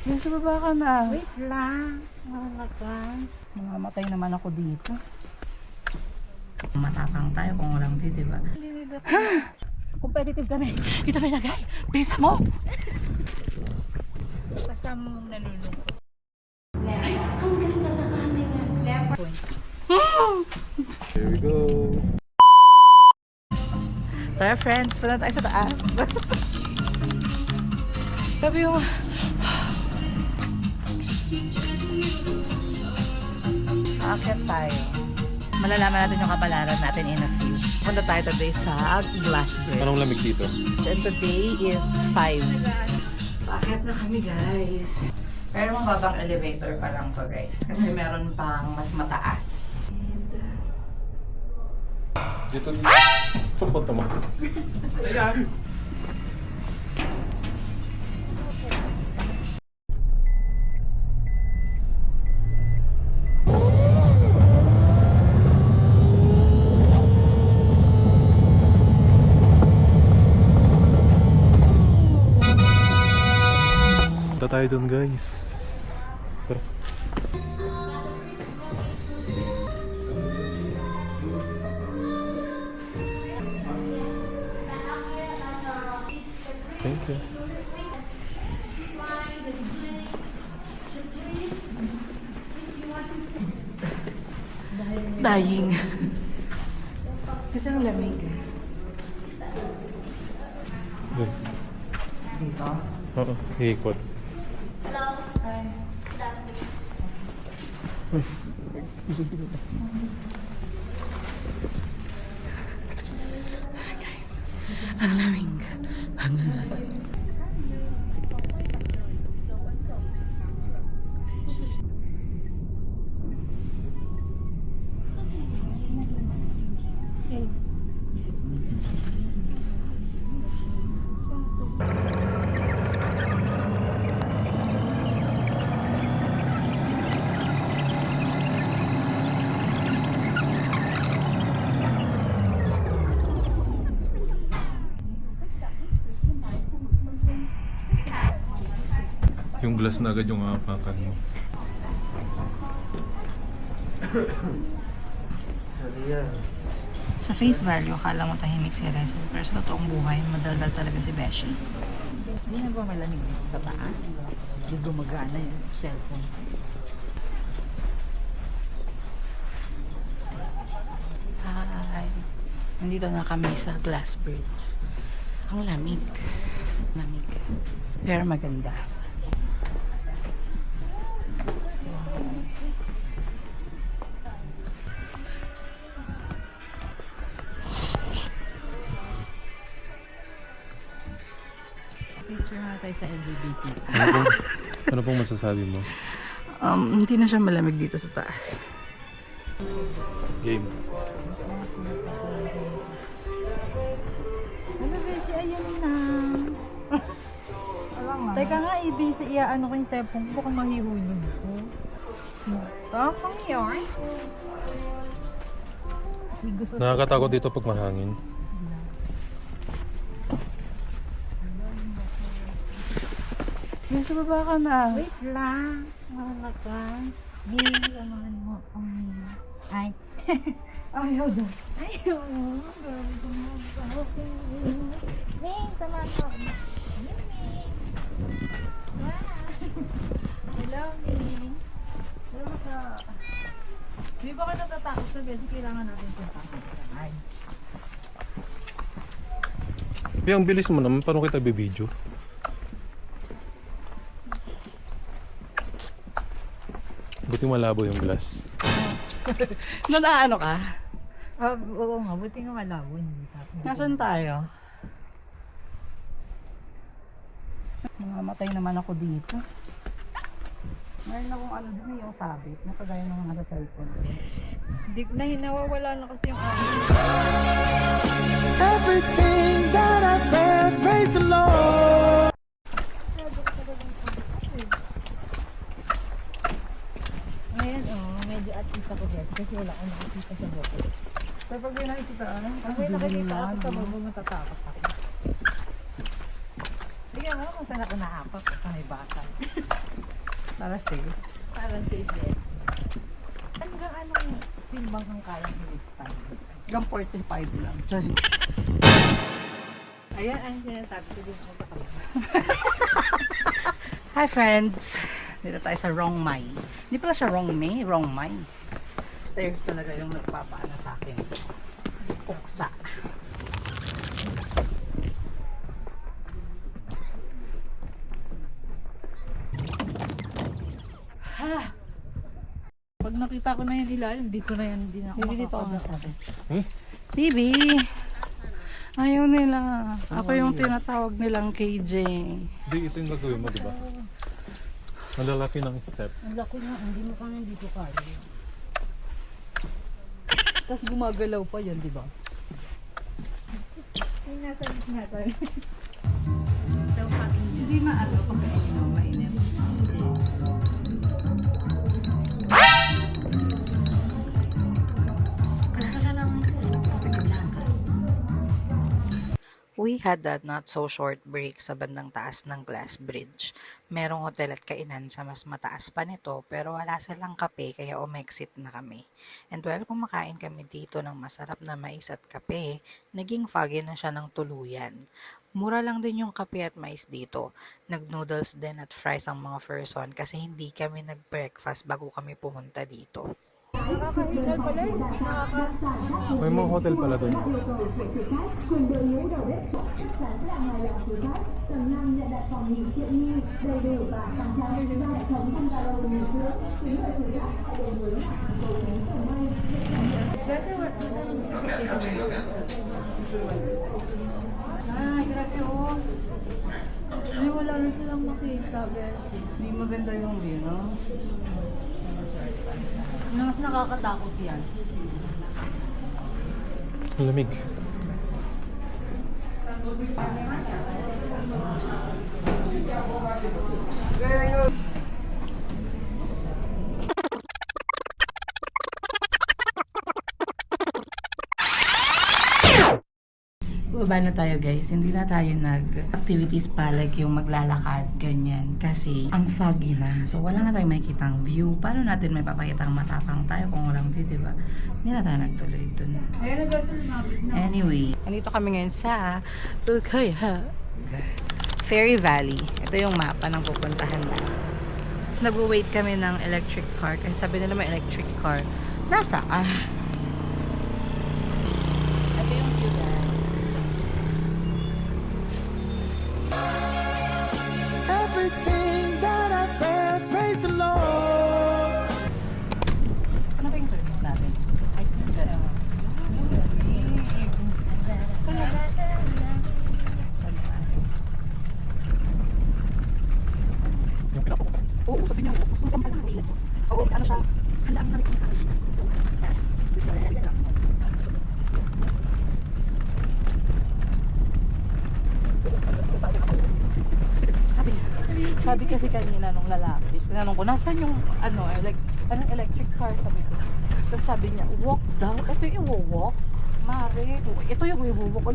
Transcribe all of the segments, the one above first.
Nasa baba ka na. Wait lang. Mamamatay naman ako dito. Matapang tayo kung walang view, diba? Competitive kami. Dito may lagay. Bisa mo! Kasama mong nalulungkot. Ang ganda sa camera. Left point. Here we go. Tara friends, punta tayo sa taas. Sabi yung... Akit tayo. Malalaman natin yung kapalaran natin in a few. Punta tayo today sa Glass Bridge. Anong lamig dito? And today is 5. Akit na kami guys. Pero mababang elevator pa lang to guys. Kasi meron pang mas mataas. Dito dito. Pupunta mo. Ayan. Punta tayo dun guys. Tara. Thank you. Dying. Kasi ang lamig. Dun. Dito. Oo, hikot. Guys, ang lamig. Yung glass na agad yung apakan mo. Sa face value, akala mo tahimik si Reza. Pero sa totoong buhay, madaldal talaga si Beshi. Hindi na ba malamig dito sa taas? Hindi gumagana yung cellphone. Hi! Nandito na kami sa Glass Bridge. Ang lamig. Lamig. Pero maganda. Picture nga tayo sa LGBT. Ano pong masasabi mo? Hindi na siya malamig dito sa taas. Game. Ano Beshi, ayun na. Teka nga, ibig ano ko yung cellphone ko, baka mahihulog ko. Tapang yun. Nakakatakot dito pag mahangin. Nasa baba ka na. Wait lang. Mga class. Bing, samahan mo kami. Ay. Ayaw doon. Ayaw mo. Bing, samahan mo kami. Bing. Hello, Bing. Hello sa... Hindi ba ka natatakot sa beses? Kailangan natin puntahan. Ay. Pero ang bilis mo naman, paano kita bibidyo? Buti malabo yung glass. Ano ka? Oo nga, buti nga malabo. Nasaan tayo? Mamamatay naman ako dito. Mayroon akong ano din yung sabit. Nakagaya ng mga cellphone. Hindi na nawawala na kasi yung akin. Everything that I've read, praise the Lord. Ngayon, medyo at least ako guys kasi wala akong nakikita sa hotel. Pero pag may nakikita ano? Pag may nakikita ako sa baba, matatakot ako. Bigyan mo kung saan ako naapak sa may bata. Para safe. Parang safe. Hanggang anong timbang kang kayang i-lift? Hanggang 45 lang. Sorry. Ayan ang sinasabi ko din ako pa. Hi friends! Dito tayo sa Rong Mai. Hindi pala siya Rong Mai, Rong Mai. Stairs talaga yung nagpapaano sa akin. Uksa. Ha! Pag nakita ko na yung ilalim, dito na yan, hindi na ako Bibi, dito ako makakabot. sa akin. Hmm? Bibi! Ayaw nila. Ako yung tinatawag nilang KJ. Hindi, ito yung gagawin mo, di ba? Ang lalaki ng step. Ang laki nga, hindi mo kami dito kaya. Tapos gumagalaw pa yan, di ba? Ay, natin. So, Hindi maalo pag mainit. We had a not so short break sa bandang taas ng Glass Bridge. Merong hotel at kainan sa mas mataas pa nito pero wala silang kape kaya umexit na kami. And while kumakain kami dito ng masarap na mais at kape, naging foggy na siya ng tuluyan. Mura lang din yung kape at mais dito. Nag-noodles din at fries ang mga person kasi hindi kami nag-breakfast bago kami pumunta dito. nakakahigal pala eh. May mga hotel pala doon. Ay, grabe oh. Ay, wala na silang makita, Bessie. Hindi maganda yung view, no? Mas nakakatakot yan. Ang lamig. Baba na tayo guys, hindi na tayo nag-activities pa like yung maglalakad, ganyan. Kasi ang foggy na, so wala na tayong makikitang view. Paano natin may papakitang matapang tayo kung walang view, diba? Hindi na tayo nagtuloy dun. Anyway, nandito kami ngayon sa Ukaya Fairy Valley. Ito yung mapa ng pupuntahan na. Tapos nag-wait kami ng electric car kasi sabi nila may electric car. Nasaan? Ito yung view guys. Everything that I've read, praise the Lord. Ano ba yung service natin? Ay, Yung pinapupunta. oo, sabi niya, gusto mo pala. Oo, ano siya? Handa ang namin. Sabi kasi kanina nung lalaki, tinanong ko, nasan yung anong electric car, sabi ko. Tapos sabi niya, walk daw. Ito yung i-walk. Mare, ito yung i-walk.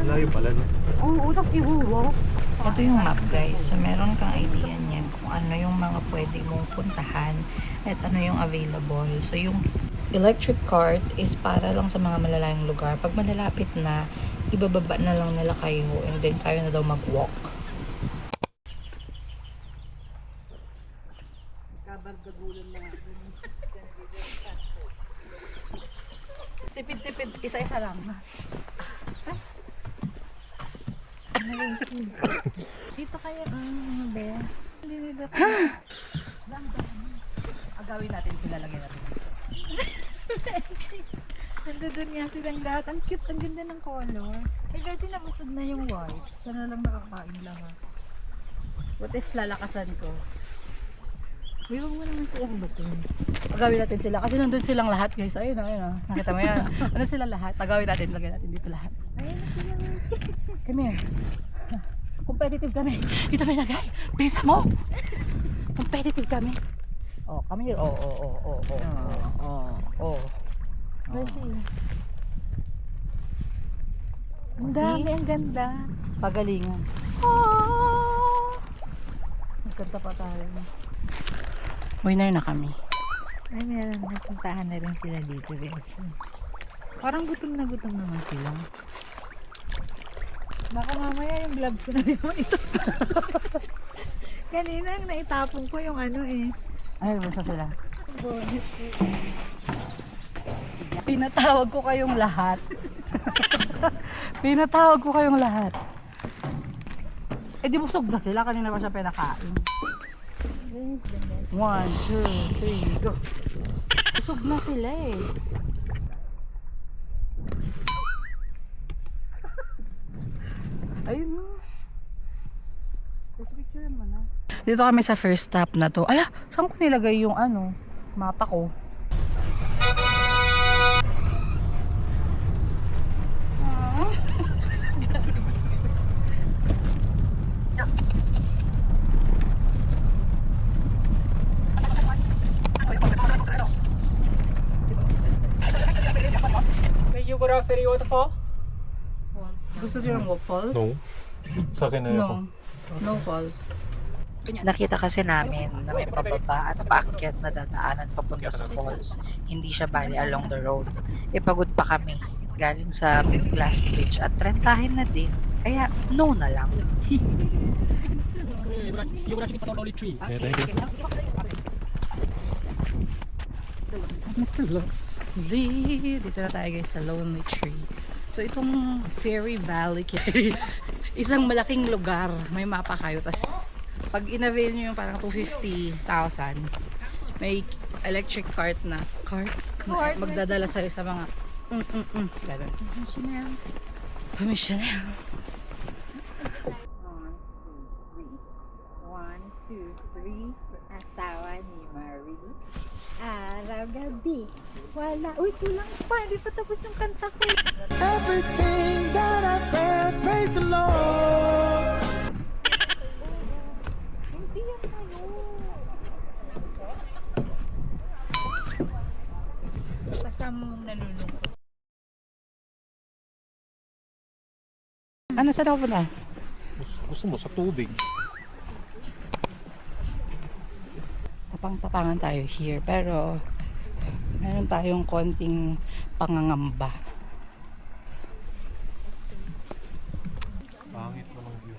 Layo pala, no? Oo, tapos i-walk. Ito yung map guys. So meron kang idea niyan kung ano yung mga pwede mong puntahan at ano yung available. So yung electric cart is para lang sa mga malalayong lugar. Pag malalapit na, ibababa na lang nila kayo and then kayo na daw mag-walk. Kabardagulan na nga. Tipid-tipid, isa-isa lang. Dito kaya mga be. Hindi nila Agawin natin sila, lagyan natin. Nandun nga silang lahat. Ang cute, ang ganda ng color. Eh kasi namusod na yung white. Sana lang nakakain lahat. What if lalakasan ko? Uy, huwag mo naman silang batin. Agawin natin sila. Kasi nandun silang lahat guys. Ayun na. Nakita mo yan. Ano sila lahat? Agawin natin, lagyan natin dito lahat. Ayun na sila. Come here. Competitive kami. Dito may lagay. Bilisan mo. Competitive kami. Oh, come here. Oh. Kasi, ang See? dami, ang ganda. Pagalingan. Oh. Punta pa tayo. Winner na kami. Ay, meron. Nagpuntahan na rin sila dito, guys. Parang gutom naman sila. Baka mamaya yung vlogs ko na rin mo ito. Kanina, naitapon ko yung ano eh. Ay, basta sila. Bonus ko. Pinatawag ko kayong lahat. Pinatawag ko kayong lahat. Eh di busog na sila. Kanina pa siya pinakain. 1, 2, 3, go. Busog na sila eh. Ayun mo. Picture mo na. Dito kami sa first stop na to. Ala, saan ko nilagay yung ano, mapa ko? May geography waterfall? Gusto niyo ng falls? No. Sa akin na ako. No falls. Nakita kasi namin na may pababa at paakyat na dadaanan papunta sa falls. Hindi siya bali along the road. Pagod pa kami galing sa glass bridge at rentahin na din. Kaya no na lang. Okay, thank you. Mr. Lonely. Dito na tayo guys sa Lonely Tree. So itong Fairy Valley isang malaking lugar. May mapa kayo. Tapos pag in-avail nyo yung parang 250,000, may electric cart na magdadala sa mga ganun. Permission. 1, 2, 3. Asawa ni Marie. Araw-gabi. Wala. Uy, kulang pa. Hindi pa tapos yung kanta ko. Everything that I've read, praise the Lord. Hindi yan tayo. Kasama mong nalulungkot. Ano sa daw na? Gusto mo sa tubig? Tapang-tapangan tayo here pero meron tayong konting pangangamba. Pangit mo ng view.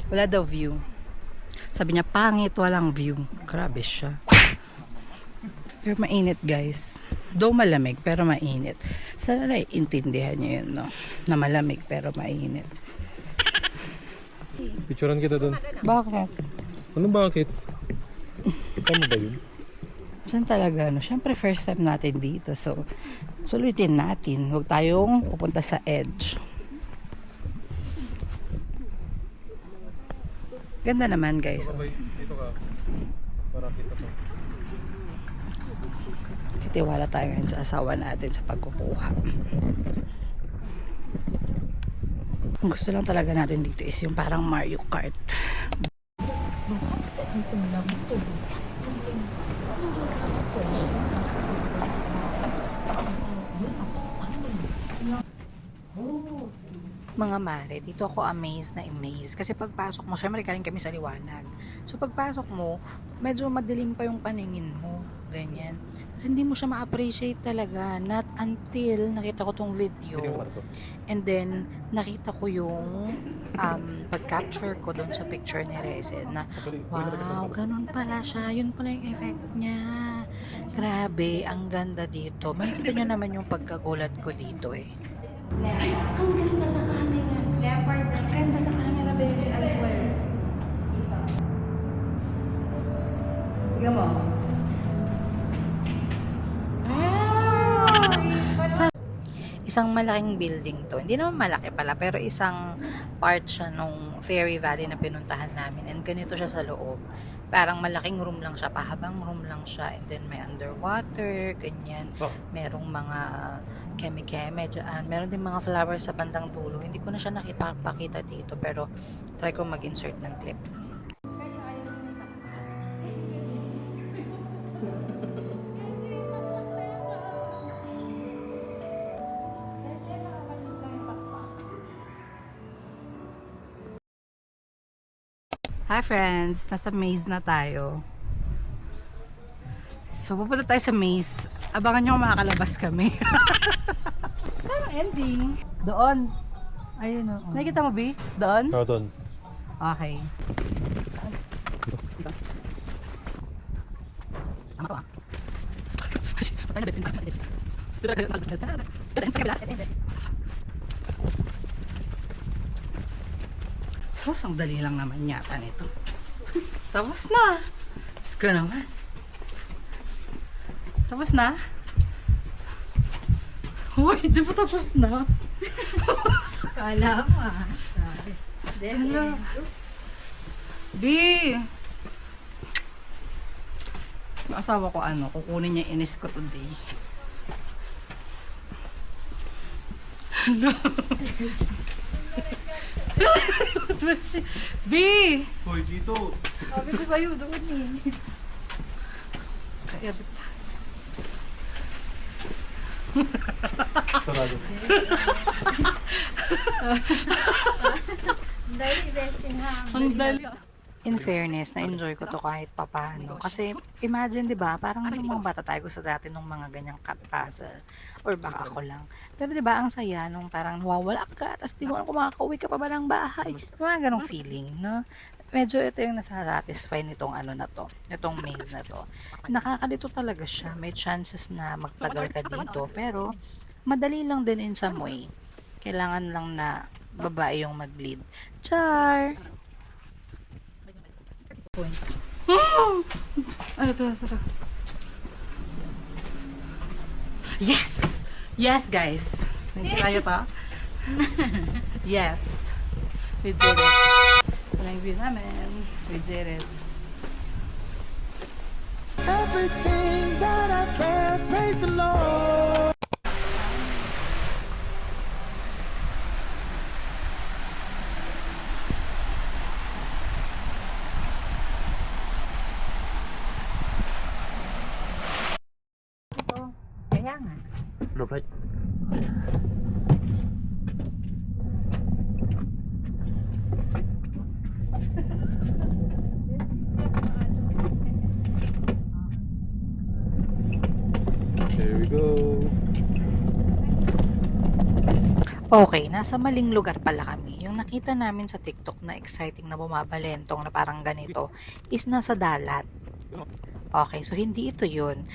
Wala daw view. Sabi niya pangit, walang view. Grabe siya. Pero mainit guys. Though malamig pero mainit. Sana naiintindihan niyo yun, no? Na malamig pero mainit. Picturean kita doon. Bakit? Ano bakit? Ano ba yun? Saan talaga, no? Siyempre first time natin dito. So, sulitin natin. Huwag tayong pupunta sa edge. Ganda naman guys. Okay, dito ka. Para kita to. Titiwala tayo ngayon sa asawa natin sa pagkukuha. Ang gusto lang talaga natin dito is yung parang Mario Kart. Mga mare, dito ako amazed. Kasi pagpasok mo, syempre galing kami sa liwanag. So pagpasok mo, medyo madilim pa yung paningin mo. Ganyan. Kasi hindi mo siya ma-appreciate talaga. Not until nakita ko tong video. And then, nakita ko yung pag-capture ko doon sa picture ni Reze na wow, ganun pala siya. Yun pala yung effect niya. Grabe, ang ganda dito. Makikita nyo naman yung pagkagulat ko dito eh. Ang ganda sa camera. Leopard. Ang ganda sa camera, baby. I swear. Tignan mo. Isang malaking building to. Hindi naman malaki pala, pero isang part siya nung Fairy Valley na pinuntahan namin. And ganito siya sa loob. Parang malaking room lang siya, pahabang room lang siya. And then may underwater, ganyan. Merong mga keme-keme dyan. Meron din mga flowers sa bandang dulo. Hindi ko na siya pakita dito, pero try ko mag-insert ng clip. Hi friends, nasa maze na tayo. So pupunta tayo sa maze. Abangan nyo kung makakalabas kami. Saan ang ending? Doon. Ayun o. Nakikita mo, B? Doon? Oo, doon. Okay. Tama to ah. Sus, ang dali lang naman yata nito. Tapos na. Diyos ko naman. Tapos na? Uy, di ba tapos na? Kala mo ah. Sorry. Hello. Oops. B! Yung asawa ko kukunin niya inis ko today. B! Hoy, dito! Sabi ko sa'yo, doon eh. Kairita. Sarado. Dahil besting ha. Ang dali. In fairness, na-enjoy ko to kahit papano. Kasi, imagine, di ba, parang nung mga bata tayo gusto dati nung mga ganyang puzzle. Or baka ako lang. Pero di ba, ang saya nung parang nawawala ka, tapos di mo alam kung makakauwi ka pa ba ng bahay. Mga ganong feeling, no? Medyo ito yung nasa-satisfy nitong na to, nitong maze na to. Nakakalito talaga siya. May chances na magtagal ka dito. Pero, madali lang din in some way. Kailangan lang na babae yung mag-lead. Char! Ay, ito. Yes! Yes, guys! Nagkaya pa? Yes! We did it. Walang view namin. We did it. Everything that I can, praise the Lord. Ito. Kaya nga. Lupit. Here we go. Okay, nasa maling lugar pala kami. Yung nakita namin sa TikTok na exciting na bumabalentong na parang ganito is nasa dalat. Okay, so hindi ito yun.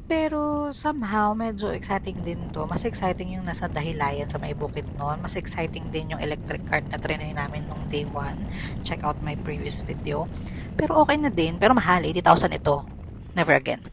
Pero somehow, medyo exciting din to. Mas exciting yung nasa Dahilayan sa may bukid noon. Mas exciting din yung electric cart na trinay namin nung day 1. Check out my previous video. Pero okay na din. Pero mahal, 80,000 ito. Never again.